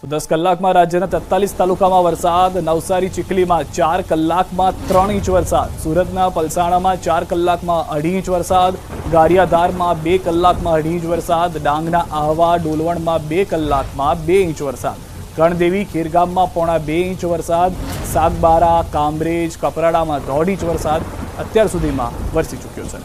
તો 10 કલાકમાં રાજ્યના 43 તાલુકામાં વરસાદ, નવસારી ચીખલીમાં 4 કલાકમાં 3 ઇંચ વરસાદ, સુરતના પલસાણામાં 4 કલાકમાં 2.5 ઇંચ વરસાદ, ગારિયાધારમાં 2 કલાકમાં 2.5 ઇંચ વરસાદ, ડાંગના આહવા ડોલવણમાં 2 કલાકમાં 2 ઇંચ વરસાદ, ગણદેવી ખેરગામમાં 1.25 ઇંચ વરસાદ, સાગબારા, કામરેજ, કપરાડામાં 1.5 ઇંચ વરસાદ અત્યાર સુધીમાં વરસી ચૂક્યો છે।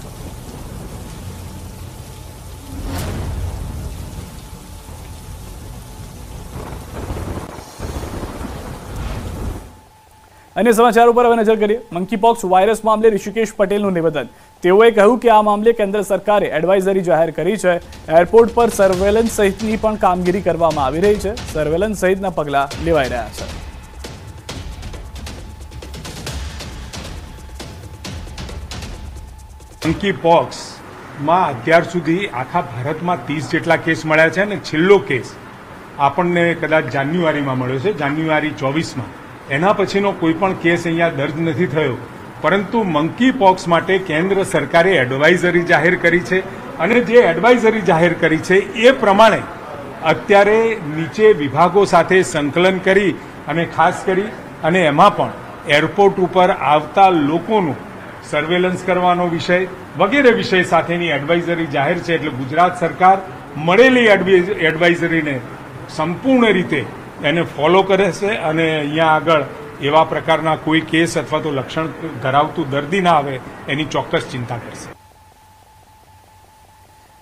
अन्य समाचारों पर હવે નજર કરીએ। મંકીપોક્સ વાયરસ મામલે ઋષિકેશ પટેલનું નિવેદન। તેઓએ કહ્યું કે આ મામલે કેન્દ્ર સરકારે એડવાઇઝરી જાહેર કરી છે। એરપોર્ટ પર સર્વેલન્સ સહિતની પણ કામગીરી કરવામાં આવી રહી છે। સર્વેલન્સ સહિતના પગલાં લેવાઈ રહ્યા છે। મંકીપોક્સમાં અત્યાર સુધી આખા ભારતમાં 30 જેટલા કેસ મળ્યા છે અને છેલ્લો કેસ આપણને કદાચ જાન્યુઆરીમાં મળ્યો છે, જાન્યુઆરી 24માં। એના પછીનો કોઈ પણ કેસ અહીંયા દર્જ નથી થયો, પરંતુ મંકીપોક્સ માટે કેન્દ્ર સરકારે એડવાઇઝરી જાહેર કરી છે અને જે એડવાઇઝરી જાહેર કરી છે એ પ્રમાણે અત્યારે નીચે વિભાગો સાથે સંકલન કરી અને ખાસ કરી અને એમાં પણ એરપોર્ટ ઉપર આવતા લોકોનું સર્વેલન્સ કરવાનો વિષય વગેરે વિષય સાથેની એડવાઇઝરી જાહેર છે। એટલે ગુજરાત સરકાર મળેલી એડવાઇઝરીને સંપૂર્ણ રીતે એને ફોલો કરે છે અને અહીંયા આગળ એવા પ્રકારના કોઈ કેસ અથવા તો લક્ષણ ધરાવતું દર્દી ના આવે એની ચોક્કસ ચિંતા કરશે।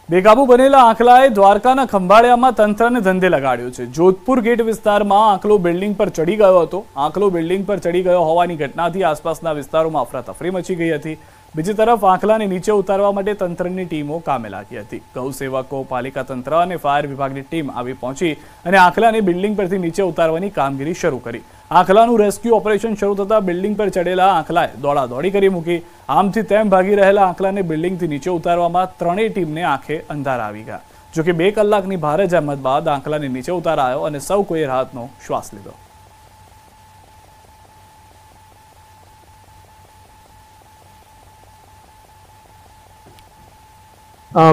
બેકાબુ બનેલા આંખલાએ દ્વારકાના ખંભાળિયામાં તંત્રને ધંધે લગાડ્યો છે। જોધપુર ગેટ વિસ્તારમાં આંકલો બિલ્ડિંગ પર ચડી ગયો હતો। આંકલો બિલ્ડિંગ પર ચડી ગયો હોવાની ઘટનાથી આસપાસના વિસ્તારોમાં અફરાતફરી મચી ગઈ હતી। બીજી તરફ આંકલાને નીચે ઉતારવા માટે તંત્રની ટીમો કામે લાગી હતી। ગૌસેવકો, પાલિકા તંત્ર અને ફાયર વિભાગની ટીમ આવી પહોંચી અને આંકલાને બિલ્ડિંગ પરથી નીચે ઉતારવાની કામગીરી શરૂ કરી। આંકલાનું રેસ્ક્યુ ઓપરેશન શરૂ થતાં બિલ્ડિંગ પર ચડેલા આંકલાએ દોડાદોડી કરી મૂકી। આમથી તેમ ભાગી રહેલા આંકલાને બિલ્ડિંગથી નીચે ઉતારવામાં ત્રણેય ટીમને આંખે અંધારા આવી ગયા। જોકે 2 કલાકની ભારે જહેમત બાદ આંકલાને નીચે ઉતારાયો અને સૌ કોઈએ રાહતનો શ્વાસ લીધો।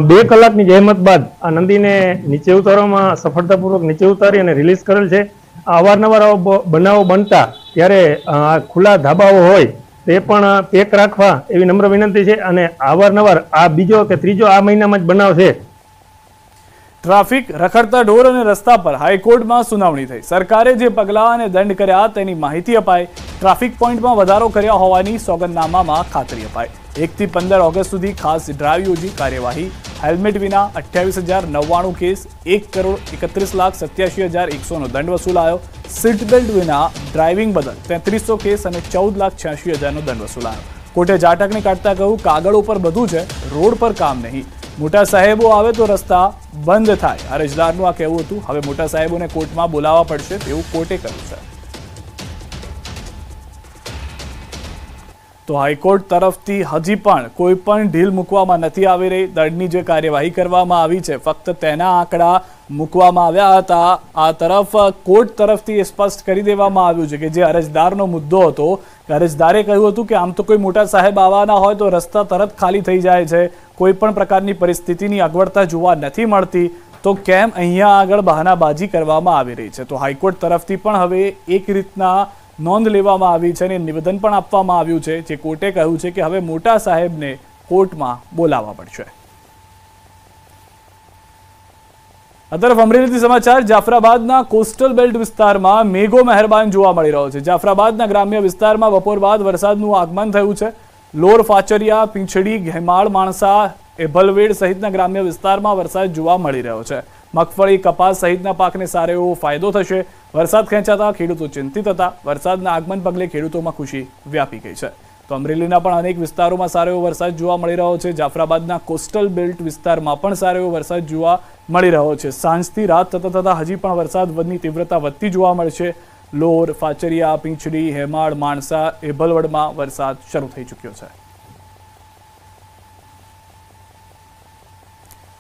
બે કલાકની જહેમત બાદ આ નંદીને નીચે ઉતારવામાં સફળતાપૂર્વક નીચે ઉતારી અને રિલીઝ કરેલ છે। અવારનવાર બનાવો બનતા ત્યારે ખુલ્લા ધાબાઓ હોય તે પણ પેક રાખવા એવી નમ્ર વિનંતી છે અને અવારનવાર આ બીજો કે ત્રીજો આ મહિનામાં જ બનાવ છે। ટ્રાફિક રખડતા ઢોર અને રસ્તા પર હાઈકોર્ટમાં સુનાવણી થઈ। સરકારે જે પગલાં અને દંડ કર્યા તેની માહિતી અપાઈ। ટ્રાફિક પોઈન્ટમાં વધારો કર્યા હોવાની સોગંદનામામાં ખાતરી અપાઈ। 1 થી 15 ઓગસ્ટ સુધી ખાસ ડ્રાઈવ યોજી કાર્યવાહી। હેલ્મેટ વિના 28,099 કેસ, 1,31,87,100નો દંડ વસૂલાયો। સીટ બેલ્ટ વિના ડ્રાઇવિંગ બદલ 3300 કેસ અને 14,86,000નો દંડ વસૂલાયો। કોર્ટે જાટકને કાઢતા કહ્યું, કાગળ ઉપર બધું છે, રોડ પર કામ નહીં। મોટા સાહેબો આવે તો રસ્તા બંધ થાય, અરજદારનું આ કહેવું હતું। હવે મોટા સાહેબોને કોર્ટમાં બોલાવવા પડશે તેવું કોર્ટે કહ્યું છે। તો હાઈકોર્ટ તરફથી હજી પણ કોઈ પણ ઢીલ મૂકવામાં નથી આવી રહી। દંડની જે કાર્યવાહી કરવામાં આવી છે ફક્ત તેના આંકડા મૂકવામાં આવ્યા હતા। આ તરફ કોર્ટ તરફથી સ્પષ્ટ કરી દેવામાં આવ્યું છે કે જે અરજદારનો મુદ્દો હતો, અરજદારે કહ્યું હતું કે આમ તો કોઈ મોટા સાહેબ આવવાના હોય તો રસ્તા તરત ખાલી થઈ જાય છે, કોઈ પણ પ્રકારની પરિસ્થિતિની અગવડતા જોવા નથી મળતી, તો કેમ અહીંયા આગળ બહાનાબાજી કરવામાં આવી રહી છે। તો હાઈકોર્ટ તરફથી પણ હવે એક રીતના નોંધ લેવામાં આવી છે અને નિવેદન પણ આપવામાં આવ્યું છે, જે કોર્ટે કહ્યું છે કે હવે મોટા સાહેબને કોર્ટમાં બોલાવવા પડશે। આ તરફ અમરેલીથી સમાચાર। જાફરાબાદના કોસ્ટલ બેલ્ટ વિસ્તારમાં મેઘો મહેરબાન જોવા મળી રહ્યો છે। જાફરાબાદના ગ્રામ્ય વિસ્તારમાં બપોર બાદ વરસાદનું આગમન થયું છે। લોર, ફાચરિયા, પીંછડી, ઘેમાળ, માણસા, એભલવેડ સહિતના ગ્રામ્ય વિસ્તારમાં વરસાદ જોવા મળી રહ્યો છે। મગફળી, કપાસ સહિતના પાકને સારો એવો ફાયદો થશે। વરસાદ ખેંચાતા ખેડૂતો ચિંતિત હતા। વરસાદના આગમન પગલે ખેડૂતોમાં ખુશી વ્યાપી ગઈ છે। તો અમરેલીના પણ અનેક વિસ્તારોમાં સારો એવો વરસાદ જોવા મળી રહ્યો છે। જાફરાબાદના કોસ્ટલ બેલ્ટ વિસ્તારમાં પણ સારો એવો વરસાદ જોવા મળી રહ્યો છે। સાંજથી રાત થતા હજી પણ વરસાદની તીવ્રતા વધતી જોવા મળશે। લોર, ફાચરિયા, પીંછડી, હેમાળ, માણસા, એભલવડમાં વરસાદ શરૂ થઈ ચૂક્યો છે।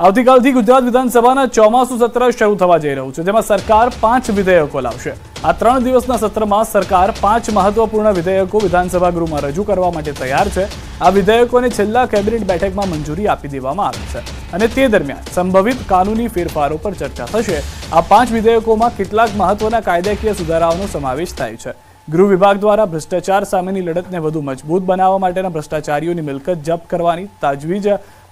આવતીકાલથી ગુજરાત વિધાનસભાના ચોમાસુ સત્ર શરૂ થવા જઈ રહ્યું છે, જેમાં સરકાર 5 વિધેયકો લાવશે। આ 3 દિવસના સત્રમાં સરકાર 5 મહત્વપૂર્ણ વિધેયકો વિધાનસભા ગૃહમાં રજૂ કરવા માટે તૈયાર છે। આ વિધેયકોને છેલ્લા કેબિનેટ બેઠકમાં મંજૂરી આપી દેવામાં આવી છે। અને તે દરમિયાન સંભવિત કાનૂની ફેરફારો પર ચર્ચા થશે। આ 5 વિધેયકોમાં કેટલાક મહત્વના કાયદાકીય સુધારાઓનો સમાવેશ થાય છે। ગૃહ વિભાગ દ્વારા ભ્રષ્ટાચાર સામેની લડતને વધુ મજબૂત બનાવવા માટેના ભ્રષ્ટાચારીઓની મિલકત જપ્ત કરવાની તાજવીજ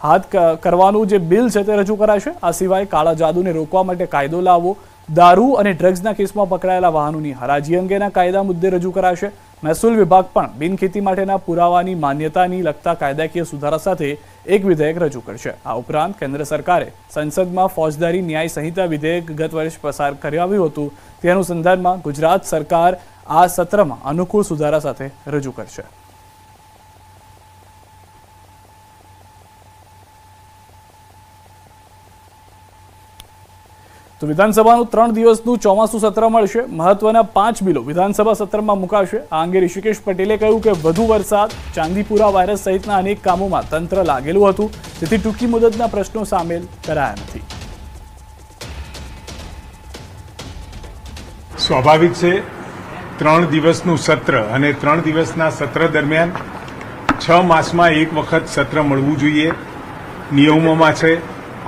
હાથ કરવાનું જે બિલ છે તે રજૂ કરાશે। આ સિવાય કાળા જાદુને રોકવા માટે કાયદો લાવવો, દારૂ અને ડ્રગ્સના કેસમાં પકડાયેલા વાહનોની હરાજી અંગેના કાયદા મુદ્દે રજૂ કરાશે। મહેસૂલ વિભાગ પણ બિનખેતી માટેના પુરાવાની માન્યતાની લગતા કાયદાકીય સુધારા સાથે એક વિધેયક રજૂ કરશે। આ ઉપરાંત કેન્દ્ર સરકારે સંસદમાં ફોજદારી ન્યાય સંહિતા વિધેયક ગત વર્ષે પસાર કરાવ્યું હતું। તે અનુસંધાનમાં ગુજરાત સરકાર આ સત્રમાં અનુકૂળ સુધારા સાથે રજૂ કરશે। તો વિધાનસભાનું 3 દિવસનું ચોમાસું સત્ર મળશે। મહત્વના 5 બિલો વિધાનસભા સત્રમાં મુકાશે। આ અંગે ઋષિકેશ પટેલે કહ્યું કે વધુ વરસાદ, ચાંદીપુરા વાયરસ સહિતના અનેક કામોમાં તંત્ર લાગેલું હતું, તેથી ટૂંકી મુદતના પ્રશ્નો સામેલ કરાયા નથી। સ્વાભાવિક છે 3 દિવસનું સત્ર અને 3 દિવસના સત્ર દરમિયાન 6 માસમાં એક વખત સત્ર મળવું જોઈએ, નિયમોમાં છે।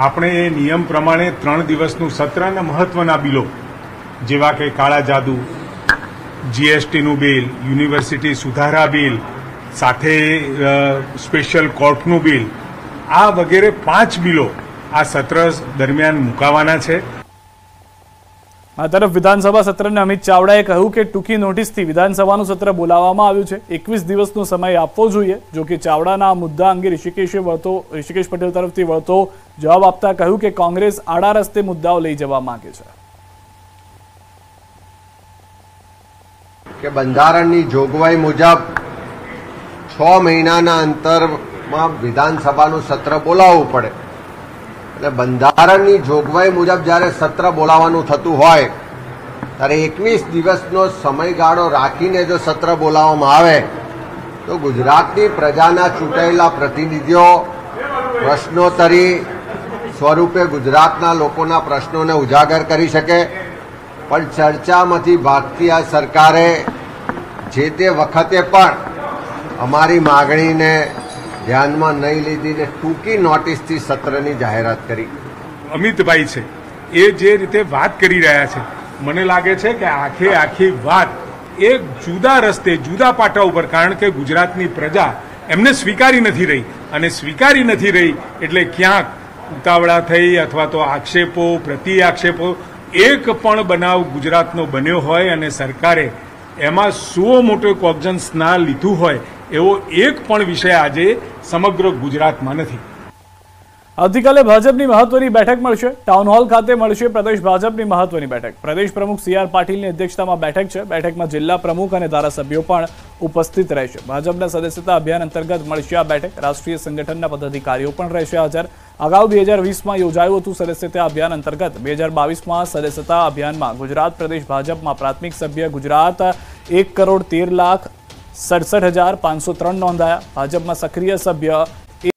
આપણે એ નિયમ પ્રમાણે 3 દિવસનું સત્ર અને મહત્વના બિલો જેવા કે કાળા જાદુ, જીએસટીનું બિલ, યુનિવર્સિટી સુધારા બિલ, સાથે સ્પેશિયલ કોર્ટનું બિલ, આ વગેરે 5 બિલો આ સત્ર દરમિયાન મુકાવાના છે। આ તરફ વિધાનસભા સત્રને અમિત ચાવડાએ કહ્યું કે ટૂંકી નોટિસથી વિધાનસભાનું સત્ર બોલાવવામાં આવ્યું છે, 21 દિવસનો સમય આપવો જોઈએ। જો કે ચાવડાના આ મુદ્દા અંગે ઋષિકેશ પટેલ તરફથી વળતો જવાબ આપતા કહ્યું કે કોંગ્રેસ આડા રસ્તે મુદ્દાઓ લઈ જવા માંગે છે કે બંધારણની જોગવાઈ મુજબ 6 મહિનાના અંતરમાં વિધાનસભાનું સત્ર બોલાવવું પડે। એટલે બંધારણની જોગવાઈ મુજબ જ્યારે સત્ર બોલાવવાનું થતું હોય ત્યારે 21 દિવસનો સમયગાળો રાખીને જો સત્ર બોલાવવામાં આવે તો ગુજરાતની પ્રજાના ચૂંટાયેલા પ્રતિનિધિઓ પ્રશ્નોત્તરી સ્વરૂપે ગુજરાતના લોકોના પ્રશ્નોને ઉજાગર કરી શકે। પણ ચર્ચામાંથી ભાગતી આ સરકારે જે તે વખતે પણ અમારી માગણીને ધ્યાનમાં નહીં લીધી ને ટૂંકી નોટિસથી સત્રની જાહેરાત કરી। અમિતભાઈ છે એ જે રીતે વાત કરી રહ્યા છે, મને લાગે છે કે આખી વાત એક જુદા રસ્તે, જુદા પાટા ઉપર, કારણ કે ગુજરાતની પ્રજા એમને સ્વીકારી નથી રહી, અને સ્વીકારી નથી રહી એટલે ક્યાંક ઉતાવળા થઈ અથવા તો આક્ષેપો પ્રતિ આક્ષેપો, એક પણ બનાવ ગુજરાતનો બન્યો હોય અને સરકારે એમાં સો મોટો કોગ્નઝન્સ ના લીધું હોય એવો એક પણ વિષય આજે સમગ્ર ગુજરાતમાં નથી। આવતીકાલે ભાજપની મહત્વની બેઠક મળશે। ટાઉન હોલ ખાતે મળશે પ્રદેશ ભાજપની મહત્વની બેઠક। પ્રદેશ પ્રમુખ CR પાટીલની અધ્યક્ષતામાં બેઠક છે। બેઠકમાં જિલ્લા પ્રમુખ અને ધારાસભ્યો પણ ઉપસ્થિત રહેશે। ભાજપના સદસ્યતા અભિયાન અંતર્ગત મળશે આ બેઠક। રાષ્ટ્રીય સંગઠનના પદાધિકારીઓ પણ રહેશે હાજર। અગાઉ 2020માં યોજાયું હતું સદસ્યતા અભિયાન અંતર્ગત 2022માં સદસ્યતા અભિયાનમાં ગુજરાત પ્રદેશ ભાજપમાં પ્રાથમિક સભ્ય ગુજરાત 1,13,67,503 નોંધાયા। ભાજપમાં સક્રિય સભ્ય